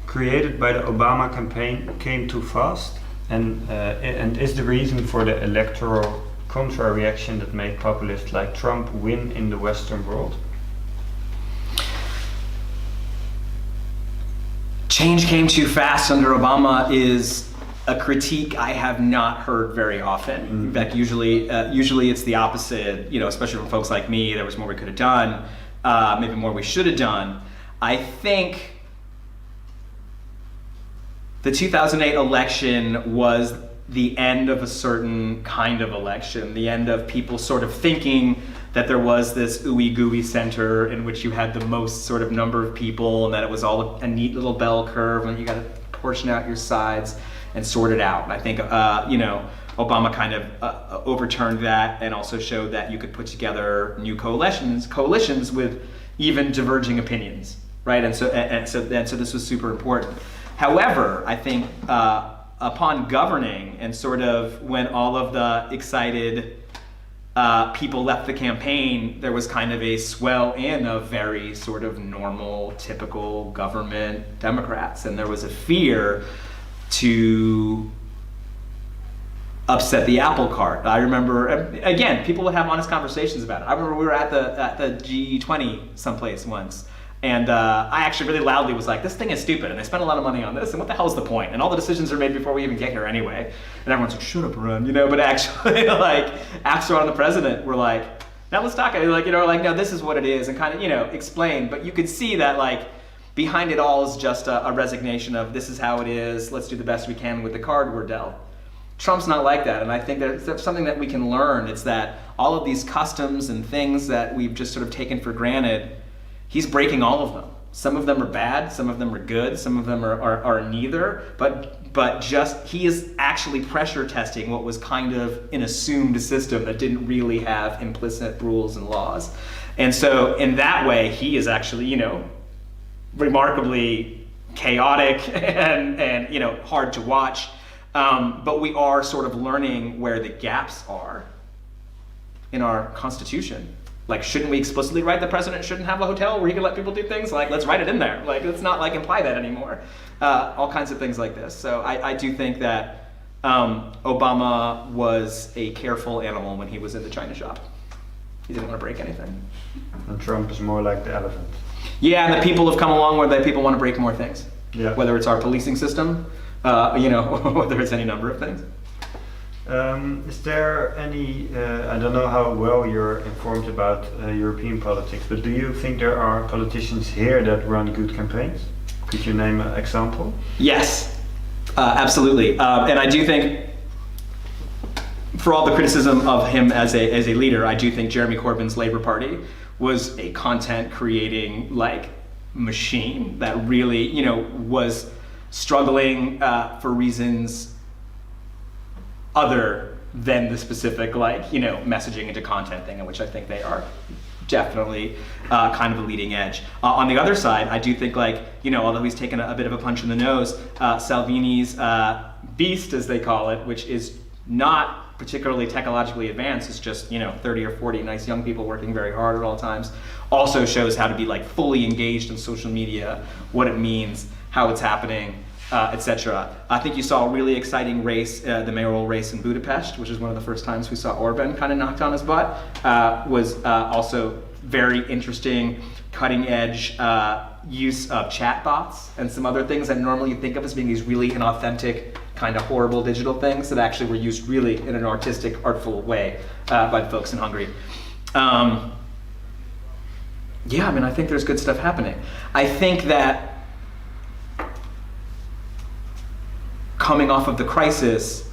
created by the Obama campaign came too fast? And is the reason for the electoral contra-reaction that made populists like Trump win in the Western world? Change came too fast under Obama is a critique I have not heard very often. In fact, usually it's the opposite. You know, especially from folks like me, there was more we could have done, maybe more we should have done. I think the 2008 election was the end of a certain kind of election, the end of people sort of thinking that there was this ooey gooey center in which you had the most sort of number of people, and that it was all a neat little bell curve, and you got to portion out your sides and sort it out. And I think, you know, Obama kind of overturned that, and also showed that you could put together new coalitions with even diverging opinions, right? And so this was super important. However, I think upon governing, and sort of when all of the excited people left the campaign, there was kind of a swell in of very sort of normal, typical government Democrats, and there was a fear to upset the apple cart. I remember, again, people would have honest conversations about it. I remember we were at the G20 someplace once, and I actually really loudly was like, this thing is stupid, and they spent a lot of money on this, and what the hell's the point? And all the decisions are made before we even get here anyway. And everyone's like, shut up, Arun, you know, but actually, like, after on the president, we're like, now let's talk, like, you know, like, no, this is what it is, and kind of, you know, explain. But you could see that, like, behind it all is just a resignation of, this is how it is, let's do the best we can with the card we're dealt. Trump's not like that, and I think there's something that we can learn. It's that all of these customs and things that we've just sort of taken for granted, he's breaking all of them. Some of them are bad, some of them are good, some of them are neither, but just he is actually pressure testing what was kind of an assumed system that didn't really have implicit rules and laws. And so in that way, he is actually, you know, remarkably chaotic and you know, hard to watch. But we are sort of learning where the gaps are in our Constitution. Like, shouldn't we explicitly write the president shouldn't have a hotel where he can let people do things? Like, let's write it in there. Like, let's not like imply that anymore. All kinds of things like this. So I do think that Obama was a careful animal when he was in the China shop. He didn't want to break anything. And Trump is more like the elephant. Yeah, and the people have come along where the people want to break more things. Yeah. Whether it's our policing system, whether it's any number of things. Is there any, I don't know how well you're informed about European politics, but do you think there are politicians here that run good campaigns? Could you name an example? Yes, absolutely. And I do think, for all the criticism of him as a leader, I do think Jeremy Corbyn's Labour Party was a content creating machine that really, was struggling for reasons other than the specific messaging into content thing, in which I think they are definitely kind of a leading edge. On the other side, I do think although he's taken a bit of a punch in the nose, Salvini's beast, as they call it, which is not particularly technologically advanced, it's just 30 or 40 nice young people working very hard at all times, also shows how to be fully engaged in social media, what it means, how it's happening, etc. I think you saw a really exciting race, the mayoral race in Budapest, which is one of the first times we saw Orban kind of knocked on his butt, was also very interesting, cutting edge use of chatbots and some other things that normally you think of as being these really inauthentic, kind of horrible digital things that actually were used really in an artistic, artful way by the folks in Hungary. I think there's good stuff happening. I think that coming off of the crisis,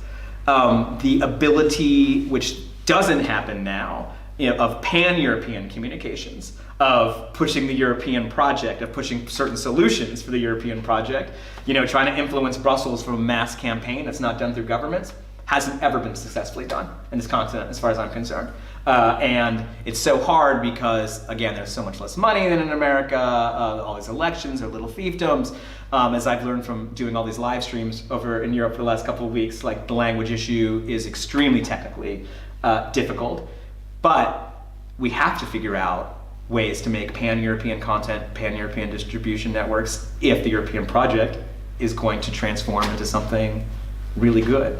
the ability, which doesn't happen now, of pan-European communications, of pushing the European project, of pushing certain solutions for the European project, trying to influence Brussels from a mass campaign that's not done through governments, hasn't ever been successfully done in this continent, as far as I'm concerned. And it's so hard because, again, there's so much less money than in America, all these elections are little fiefdoms. As I've learned from doing all these live streams over in Europe for the last couple of weeks, the language issue is extremely technically difficult. But we have to figure out ways to make pan-European content, pan-European distribution networks, if the European project is going to transform into something really good.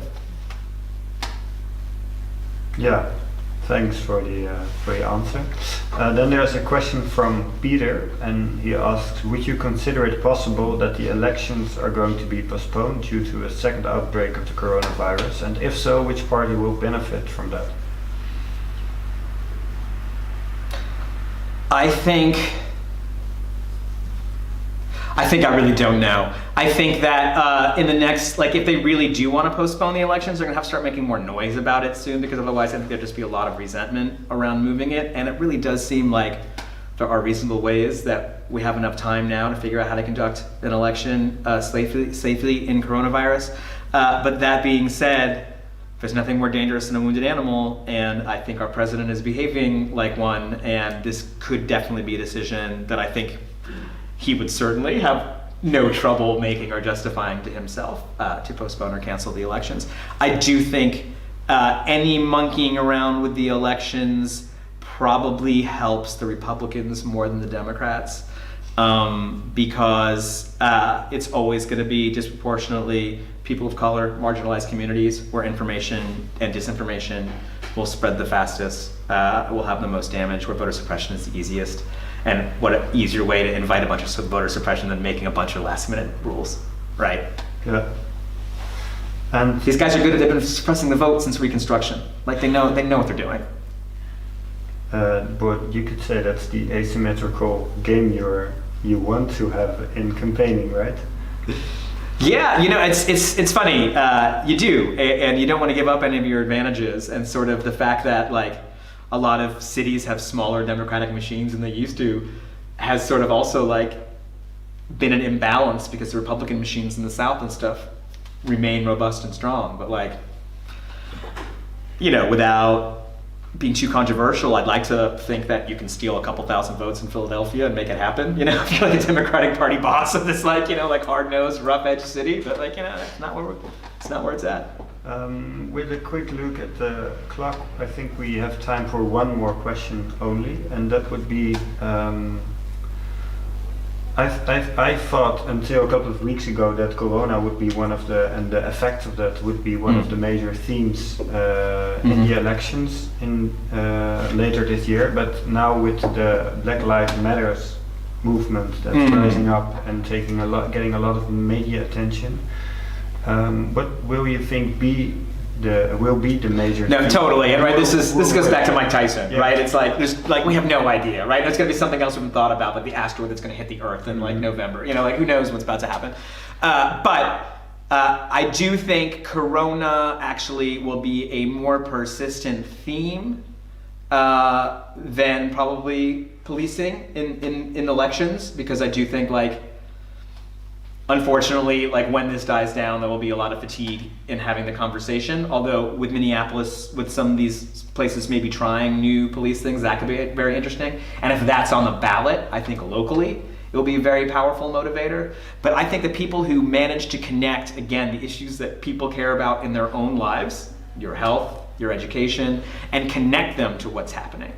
Yeah, thanks for the answer. Then there's a question from Peter, and he asks, would you consider it possible that the elections are going to be postponed due to a second outbreak of the coronavirus? And if so, which party will benefit from that? I think I really don't know. I think that in the next, if they really do want to postpone the elections, they're going to have to start making more noise about it soon, because otherwise I think there'll just be a lot of resentment around moving it. And it really does seem like there are reasonable ways that we have enough time now to figure out how to conduct an election safely in coronavirus. But that being said, there's nothing more dangerous than a wounded animal, and I think our president is behaving like one, and this could definitely be a decision that I think he would certainly have no trouble making or justifying to himself to postpone or cancel the elections. I do think any monkeying around with the elections probably helps the Republicans more than the Democrats, because it's always going to be disproportionately people of color, marginalized communities, where information and disinformation will spread the fastest, will have the most damage, where voter suppression is the easiest. And what an easier way to invite a bunch of voter suppression than making a bunch of last-minute rules, right? Yeah. And these guys are good at, they've been suppressing the vote since Reconstruction. They know what they're doing. But you could say that's the asymmetrical game you want to have in campaigning, right? Yeah, it's funny. You do, and you don't want to give up any of your advantages, and sort of the fact that a lot of cities have smaller democratic machines than they used to has sort of also been an imbalance, because the Republican machines in the South and stuff remain robust and strong. But without being too controversial, I'd like to think that you can steal a couple thousand votes in Philadelphia and make it happen. If you're a Democratic Party boss of this hard-nosed, rough-edged city, but it's not where it's at. With a quick look at the clock, I think we have time for one more question only, and that would be I thought until a couple of weeks ago that Corona would be one of and the effects of that would be one of the major themes in the elections in later this year. But now with the Black Lives Matters movement that's rising up and getting a lot of media attention, what will you think will be the major? No, theme? totally. And right, this goes back to Mike Tyson, Yeah. right? It's like we have no idea, right? There's going to be something else we haven't thought about, like the asteroid that's going to hit the Earth in like November. Like who knows what's about to happen? But I do think Corona actually will be a more persistent theme than probably policing in elections, because I do think unfortunately, when this dies down, there will be a lot of fatigue in having the conversation. Although with Minneapolis, with some of these places maybe trying new police things, that could be very interesting. And if that's on the ballot, I think locally, it will be a very powerful motivator. But I think the people who manage to connect, again, the issues that people care about in their own lives, your health, your education, and connect them to what's happening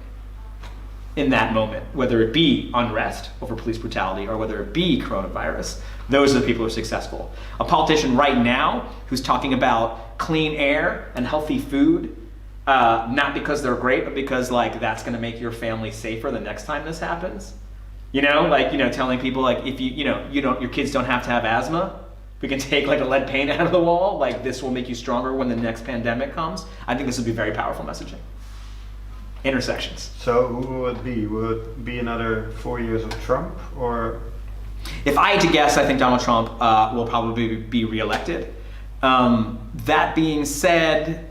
in that moment, whether it be unrest over police brutality or whether it be coronavirus, those are the people who are successful. A politician right now who's talking about clean air and healthy food, not because they're great, but because that's gonna make your family safer the next time this happens. Telling people if your kids don't have to have asthma, we can take a lead paint out of the wall, this will make you stronger when the next pandemic comes. I think this would be very powerful messaging. Intersections. So who will it be? Will it be another 4 years of Trump, or? If I had to guess, I think Donald Trump will probably be reelected. That being said,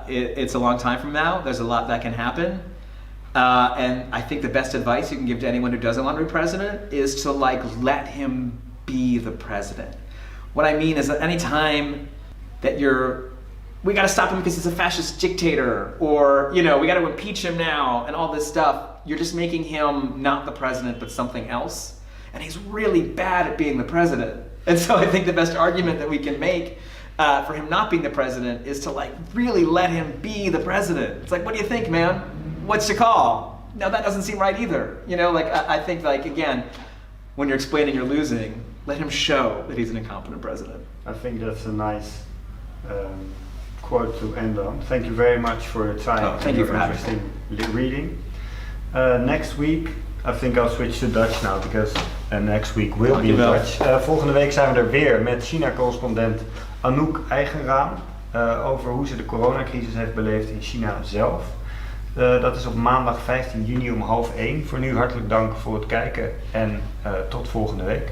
it's a long time from now. There's a lot that can happen. And I think the best advice you can give to anyone who doesn't want to be president is to let him be the president. What I mean is that any time that we got to stop him because he's a fascist dictator, or we got to impeach him now and all this stuff, you're just making him not the president but something else, and he's really bad at being the president. And so I think the best argument that we can make for him not being the president is to really let him be the president. It's what do you think, man? What's your call? No, that doesn't seem right either. I think again, when you're explaining you're losing, let him show that he's an incompetent president. I think that's a nice quote to end on. Thank you very much for your time. Thank you for having me. Reading. Next week, I think I'll switch to Dutch now, because next week will be in Dutch. Volgende week zijn we er weer met China-correspondent Anouk Eigenraam over hoe ze de coronacrisis heeft beleefd in China zelf. Dat is op maandag 15 juni om 12:30. Voor nu hartelijk dank voor het kijken en tot volgende week.